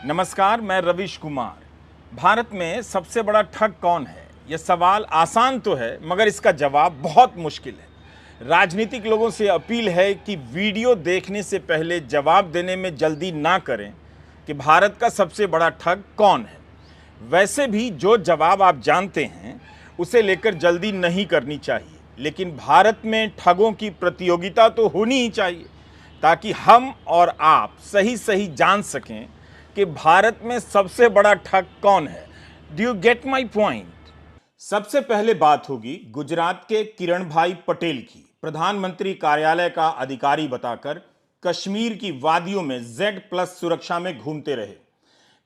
नमस्कार, मैं रवीश कुमार। भारत में सबसे बड़ा ठग कौन है? यह सवाल आसान तो है, मगर इसका जवाब बहुत मुश्किल है। राजनीतिक लोगों से अपील है कि वीडियो देखने से पहले जवाब देने में जल्दी ना करें कि भारत का सबसे बड़ा ठग कौन है। वैसे भी जो जवाब आप जानते हैं, उसे लेकर जल्दी नहीं करनी चाहिए, लेकिन भारत में ठगों की प्रतियोगिता तो होनी ही चाहिए, ताकि हम और आप सही सही जान सकें कि भारत में सबसे बड़ा ठग कौन है। Do you get my point? सबसे पहले बात होगी गुजरात के किरण भाई पटेल की। प्रधानमंत्री कार्यालय का अधिकारी बताकर कश्मीर की वादियों में Z+ सुरक्षा में घूमते रहे,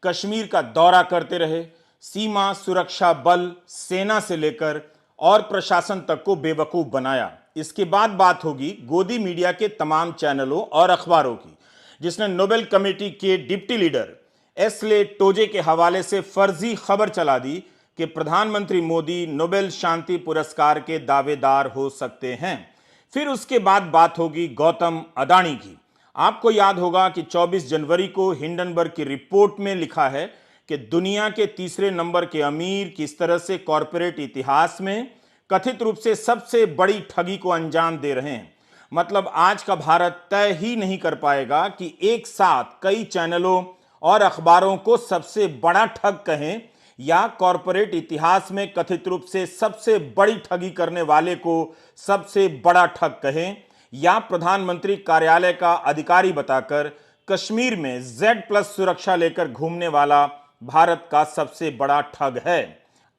कश्मीर का दौरा करते रहे, सीमा सुरक्षा बल, सेना से लेकर और प्रशासन तक को बेवकूफ बनाया। इसके बाद बात होगी गोदी मीडिया के तमाम चैनलों और अखबारों की, जिसने नोबेल कमेटी के डिप्टी लीडर एसले टोजे के हवाले से फर्जी खबर चला दी कि प्रधानमंत्री मोदी नोबेल शांति पुरस्कार के दावेदार हो सकते हैं। फिर उसके बाद बात होगी गौतम अडानी की। आपको याद होगा कि 24 जनवरी को हिंडनबर्ग की रिपोर्ट में लिखा है कि दुनिया के तीसरे नंबर के अमीर किस तरह से कॉरपोरेट इतिहास में कथित रूप से सबसे बड़ी ठगी को अंजाम दे रहे हैं। मतलब आज का भारत तय ही नहीं कर पाएगा कि एक साथ कई चैनलों और अखबारों को सबसे बड़ा ठग कहें या कॉरपोरेट इतिहास में कथित रूप से सबसे बड़ी ठगी करने वाले को सबसे बड़ा ठग कहें, या प्रधानमंत्री कार्यालय का अधिकारी बताकर कश्मीर में Z+ सुरक्षा लेकर घूमने वाला भारत का सबसे बड़ा ठग है।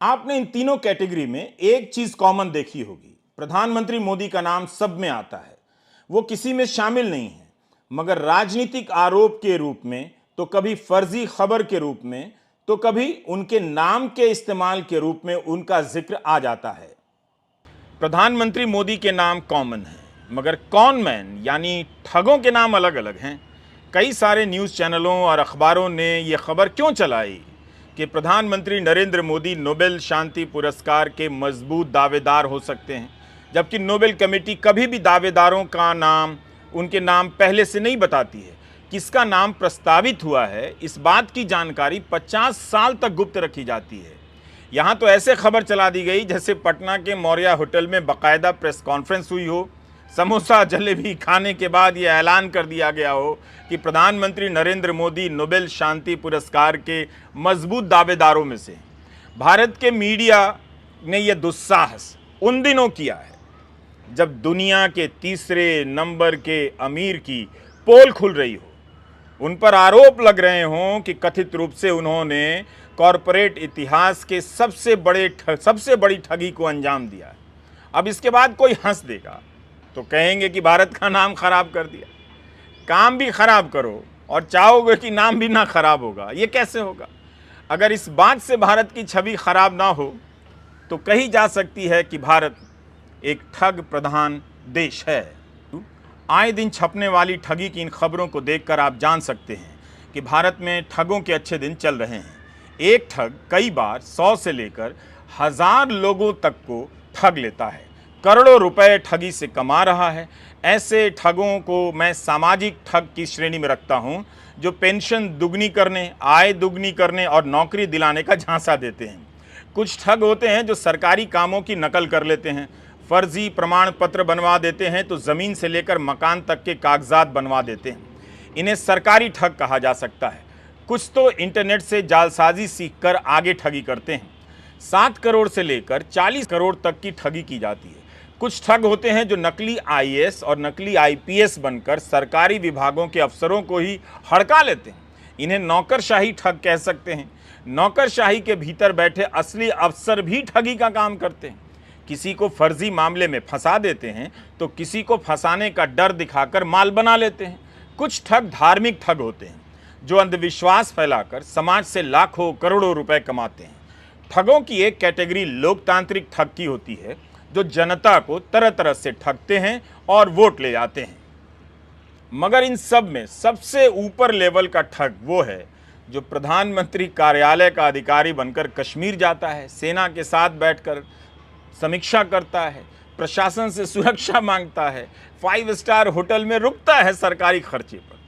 आपने इन तीनों कैटेगरी में एक चीज कॉमन देखी होगी। प्रधानमंत्री मोदी का नाम सब में आता है, वो किसी में शामिल नहीं है, मगर राजनीतिक आरोप के रूप में, तो कभी फर्जी खबर के रूप में, तो कभी उनके नाम के इस्तेमाल के रूप में उनका जिक्र आ जाता है। प्रधानमंत्री मोदी के नाम कॉमन है, मगर कॉन मैन यानी ठगों के नाम अलग अलग हैं। कई सारे न्यूज़ चैनलों और अखबारों ने यह खबर क्यों चलाई कि प्रधानमंत्री नरेंद्र मोदी नोबेल शांति पुरस्कार के मजबूत दावेदार हो सकते हैं, जबकि नोबेल कमेटी कभी भी दावेदारों का नाम, उनके नाम पहले से नहीं बताती है। किसका नाम प्रस्तावित हुआ है, इस बात की जानकारी 50 साल तक गुप्त रखी जाती है। यहाँ तो ऐसे खबर चला दी गई जैसे पटना के मौर्या होटल में बाकायदा प्रेस कॉन्फ्रेंस हुई हो, समोसा जलेबी खाने के बाद यह ऐलान कर दिया गया हो कि प्रधानमंत्री नरेंद्र मोदी नोबेल शांति पुरस्कार के मजबूत दावेदारों में से। भारत के मीडिया ने यह दुस्साहस उन दिनों किया है जब दुनिया के तीसरे नंबर के अमीर की पोल खुल रही हो, उन पर आरोप लग रहे हों कि कथित रूप से उन्होंने कॉरपोरेट इतिहास के सबसे बड़ी ठगी को अंजाम दिया है। अब इसके बाद कोई हंस देगा तो कहेंगे कि भारत का नाम खराब कर दिया। काम भी खराब करो और चाहोगे कि नाम भी ना खराब होगा, ये कैसे होगा? अगर इस बात से भारत की छवि खराब ना हो तो कही जा सकती है कि भारत एक ठग प्रधान देश है। आए दिन छपने वाली ठगी की इन खबरों को देखकर आप जान सकते हैं कि भारत में ठगों के अच्छे दिन चल रहे हैं। एक ठग कई बार 100 से लेकर 1000 लोगों तक को ठग लेता है, करोड़ों रुपए ठगी से कमा रहा है। ऐसे ठगों को मैं सामाजिक ठग की श्रेणी में रखता हूं, जो पेंशन दुगनी करने, आय दुगनी करने और नौकरी दिलाने का झांसा देते हैं। कुछ ठग होते हैं जो सरकारी कामों की नकल कर लेते हैं, फर्जी प्रमाण पत्र बनवा देते हैं, तो ज़मीन से लेकर मकान तक के कागजात बनवा देते हैं। इन्हें सरकारी ठग कहा जा सकता है। कुछ तो इंटरनेट से जालसाजी सीखकर आगे ठगी करते हैं। 7 करोड़ से लेकर 40 करोड़ तक की ठगी की जाती है। कुछ ठग होते हैं जो नकली IAS और नकली IPS बनकर सरकारी विभागों के अफसरों को ही हड़का लेते हैं। इन्हें नौकरशाही ठग कह सकते हैं। नौकरशाही के भीतर बैठे असली अफसर भी ठगी का काम करते हैं। किसी को फर्जी मामले में फंसा देते हैं तो किसी को फंसाने का डर दिखाकर माल बना लेते हैं। कुछ ठग धार्मिक ठग होते हैं जो अंधविश्वास फैलाकर समाज से लाखों करोड़ों रुपए कमाते हैं। ठगों की एक कैटेगरी लोकतांत्रिक ठग की होती है, जो जनता को तरह तरह से ठगते हैं और वोट ले जाते हैं। मगर इन सब में सबसे ऊपर लेवल का ठग वो है जो प्रधानमंत्री कार्यालय का अधिकारी बनकर कश्मीर जाता है, सेना के साथ बैठकर समीक्षा करता है, प्रशासन से सुरक्षा मांगता है, 5 स्टार होटल में रुकता है सरकारी खर्चे पर,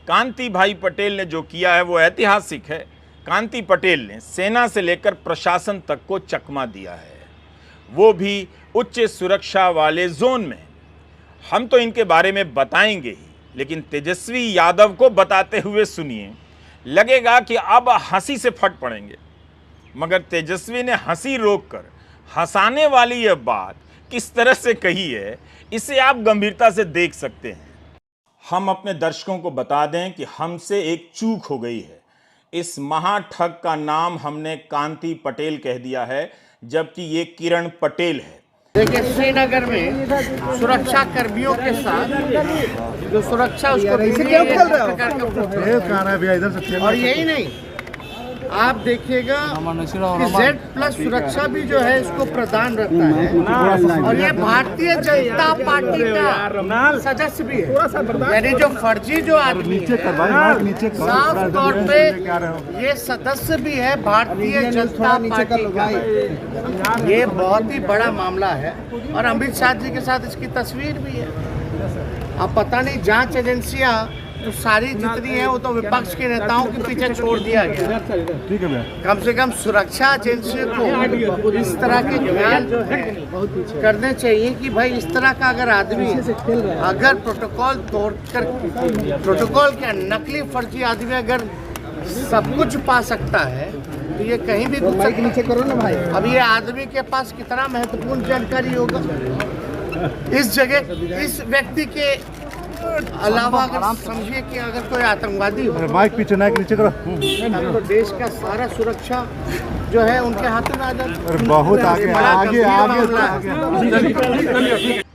कांति भाई पटेल ने जो किया है वो ऐतिहासिक है। कांति पटेल ने सेना से लेकर प्रशासन तक को चकमा दिया है, वो भी उच्च सुरक्षा वाले जोन में। हम तो इनके बारे में बताएंगे ही, लेकिन तेजस्वी यादव को बताते हुए सुनिए, लगेगा कि अब हंसी से फट पड़ेंगे। मगर तेजस्वी ने हंसी रोककर हंसाने वाली यह बात किस तरह से कही है, इसे आप गंभीरता से देख सकते हैं। हम अपने दर्शकों को बता दें कि हमसे एक चूक हो गई है। इस महाठग का नाम हमने कांति पटेल कह दिया है, जबकि ये किरण पटेल है। देखिए, श्रीनगर में सुरक्षा कर्मियों के साथ जो सुरक्षा उसको और यही नहीं, आप देखिएगा कि Z+ सुरक्षा भी जो है इसको प्रदान रहता है, और ये भारतीय जनता पार्टी का सदस्य भी है। यानी जो फर्जी जो आदमी है, साफ तौर पे ये सदस्य भी है भारतीय जनता पार्टी का। ये बहुत ही बड़ा मामला है, और अमित शाह जी के साथ इसकी तस्वीर भी है। अब पता नहीं जांच एजेंसियां तो सारी जितनी है वो तो विपक्ष के नेताओं के पीछे छोड़ दिया गया। ठीक है, कम से कम सुरक्षा एजेंसियों को इस तरह के ध्यान जो है करने चाहिए कि भाई इस तरह का अगर आदमी अगर प्रोटोकॉल तोड़कर, प्रोटोकॉल के नकली फर्जी आदमी अगर सब कुछ पा सकता है तो ये कहीं भी कुछ नीचे करो ना भाई। अब ये आदमी के पास कितना महत्वपूर्ण जानकारी होगा इस जगह, इस व्यक्ति के अलावा अगर समझिए कि अगर कोई आतंकवादी हो, माइक पीछे ना नीचे करो, तो देश का सारा सुरक्षा जो है उनके हाथों में आ जाता है। बहुत आगे।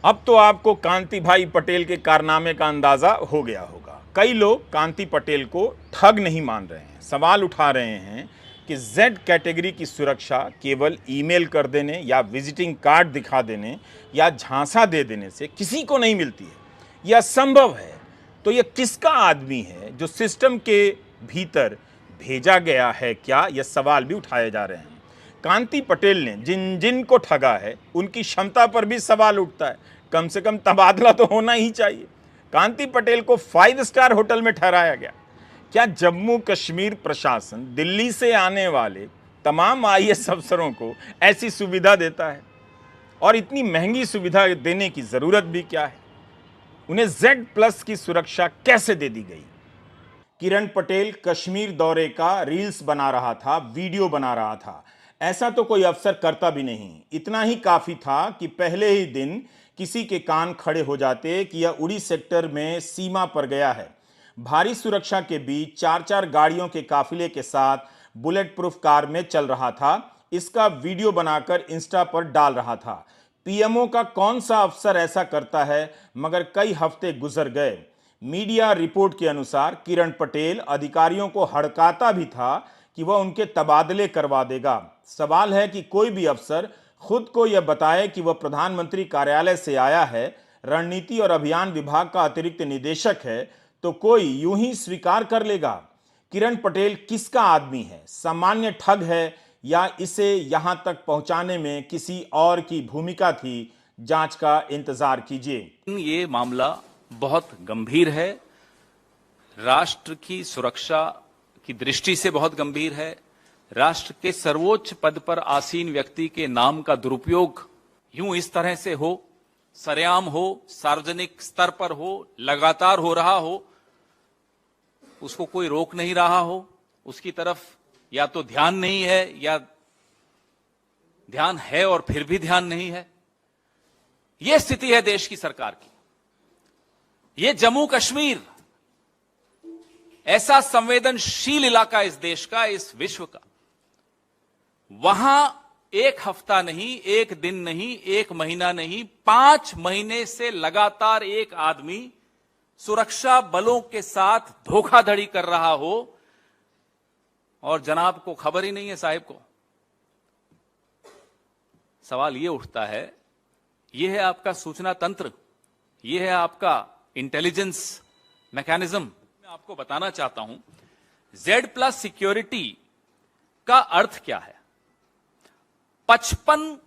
अब तो आपको कांति भाई पटेल के कारनामे का अंदाजा हो गया होगा। कई लोग कांति पटेल को ठग नहीं मान रहे हैं, सवाल उठा रहे हैं कि Z कैटेगरी की सुरक्षा केवल ईमेल कर देने या विजिटिंग कार्ड दिखा देने या झांसा दे देने से किसी को नहीं मिलती है, यह संभव है। तो यह किसका आदमी है जो सिस्टम के भीतर भेजा गया है क्या, यह सवाल भी उठाए जा रहे हैं। कांति पटेल ने जिन जिन को ठगा है उनकी क्षमता पर भी सवाल उठता है। कम से कम तबादला तो होना ही चाहिए। कांति पटेल को 5 स्टार होटल में ठहराया गया। क्या जम्मू कश्मीर प्रशासन दिल्ली से आने वाले तमाम IAS अफसरों को ऐसी सुविधा देता है? और इतनी महंगी सुविधा देने की ज़रूरत भी क्या है? उन्हें Z+ की सुरक्षा कैसे दे दी गई? किरण पटेल कश्मीर दौरे का रील्स बना रहा था, वीडियो बना रहा था। ऐसा तो कोई अफसर करता भी नहीं। इतना ही काफ़ी था कि पहले ही दिन किसी के कान खड़े हो जाते कि यह उड़ी सेक्टर में सीमा पर गया है। भारी सुरक्षा के बीच 4-4 गाड़ियों के काफिले के साथ बुलेट प्रूफ कार में चल रहा था। इसका वीडियो बनाकर इंस्टा पर डाल रहा था। पीएमओ का कौन सा अफसर ऐसा करता है? मगर कई हफ्ते गुजर गए। मीडिया रिपोर्ट के अनुसार किरण पटेल अधिकारियों को हड़काता भी था कि वह उनके तबादले करवा देगा। सवाल है कि कोई भी अफसर खुद को यह बताए कि वह प्रधानमंत्री कार्यालय से आया है, रणनीति और अभियान विभाग का अतिरिक्त निदेशक है, तो कोई यूं ही स्वीकार कर लेगा? किरण पटेल किसका आदमी है? सामान्य ठग है या इसे यहां तक पहुंचाने में किसी और की भूमिका थी? जांच का इंतजार कीजिए। ये मामला बहुत गंभीर है, राष्ट्र की सुरक्षा की दृष्टि से बहुत गंभीर है। राष्ट्र के सर्वोच्च पद पर आसीन व्यक्ति के नाम का दुरुपयोग यूं इस तरह से हो, सरेआम हो, सार्वजनिक स्तर पर हो, लगातार हो रहा हो, उसको कोई रोक नहीं रहा हो, उसकी तरफ या तो ध्यान नहीं है या ध्यान है और फिर भी ध्यान नहीं है। यह स्थिति है देश की सरकार की। यह जम्मू कश्मीर ऐसा संवेदनशील इलाका इस देश का, इस विश्व का, वहां एक हफ्ता नहीं, एक दिन नहीं, एक महीना नहीं, 5 महीने से लगातार एक आदमी सुरक्षा बलों के साथ धोखाधड़ी कर रहा हो और जनाब को खबर ही नहीं है, साहिब को। सवाल यह उठता है, यह है आपका सूचना तंत्र, यह है आपका इंटेलिजेंस मैकेनिज्म। मैं आपको बताना चाहता हूं Z+ सिक्योरिटी का अर्थ क्या है। 55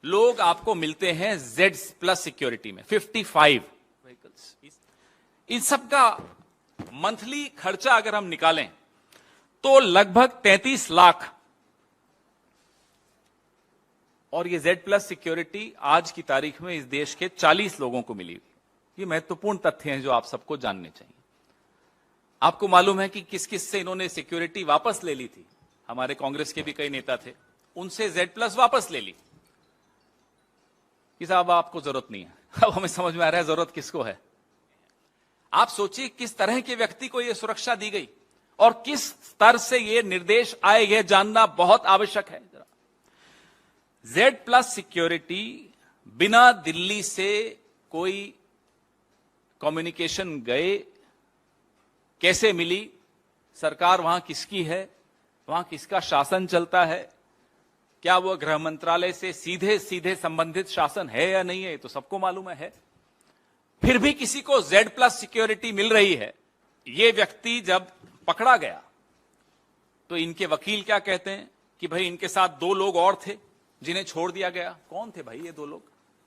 लोग आपको मिलते हैं Z+ सिक्योरिटी में, 55 व्हीकल्स। इन सब का मंथली खर्चा अगर हम निकालें तो लगभग 33 लाख। और ये Z+ सिक्योरिटी आज की तारीख में इस देश के 40 लोगों को मिली। ये महत्वपूर्ण तथ्य हैं जो आप सबको जानने चाहिए। आपको मालूम है कि किस किस से इन्होंने सिक्योरिटी वापस ले ली थी। हमारे कांग्रेस के भी कई नेता थे, उनसे Z+ वापस ले ली कि साहब आपको जरूरत नहीं है। अब हमें समझ में आ रहा है जरूरत किसको है। आप सोचिए किस तरह के व्यक्ति को यह सुरक्षा दी गई और किस स्तर से यह निर्देश आए, यह जानना बहुत आवश्यक है। Z+ सिक्योरिटी बिना दिल्ली से कोई कम्युनिकेशन गए कैसे मिली, सरकार वहां किसकी है, वहां किसका शासन चलता है, क्या वो गृह मंत्रालय से सीधे सीधे संबंधित शासन है या नहीं है, तो सबको मालूम है। फिर भी किसी को Z+ सिक्योरिटी मिल रही है। ये व्यक्ति जब पकड़ा गया तो इनके वकील क्या कहते हैं कि भाई इनके साथ 2 लोग और थे जिन्हें छोड़ दिया गया। कौन थे भाई ये 2 लोग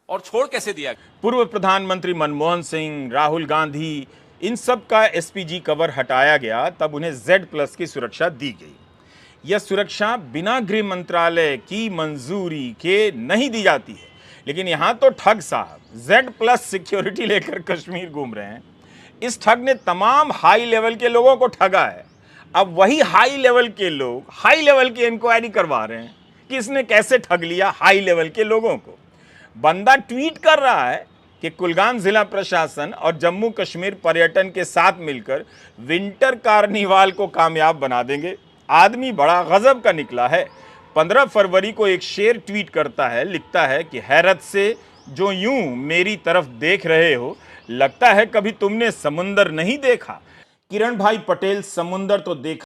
और छोड़ कैसे दिया गया? पूर्व प्रधानमंत्री मनमोहन सिंह, राहुल गांधी, इन सब का SPG कवर हटाया गया, तब उन्हें Z+ की सुरक्षा दी गई। यह सुरक्षा बिना गृह मंत्रालय की मंजूरी के नहीं दी जाती है। लेकिन यहां तो ठग साहब Z+ सिक्योरिटी लेकर कश्मीर घूम रहे हैं। इस ठग ने तमाम हाई लेवल के लोगों को ठगा है। अब वही हाई लेवल के लोग हाई लेवल की इंक्वायरी करवा रहे हैं कि इसने कैसे ठग लिया हाई लेवल के लोगों को। बंदा ट्वीट कर रहा है कि कुलगाम जिला प्रशासन और जम्मू कश्मीर पर्यटन के साथ मिलकर विंटर कार्निवाल को कामयाब बना देंगे। आदमी बड़ा गजब का निकला है। 15 फरवरी को एक शेर ट्वीट करता है, लिखता है कि हैरत से जो यूं मेरी तरफ देख रहे हो, लगता है कभी तुमने समुंदर नहीं देखा। किरण भाई पटेल, समुंदर तो देखा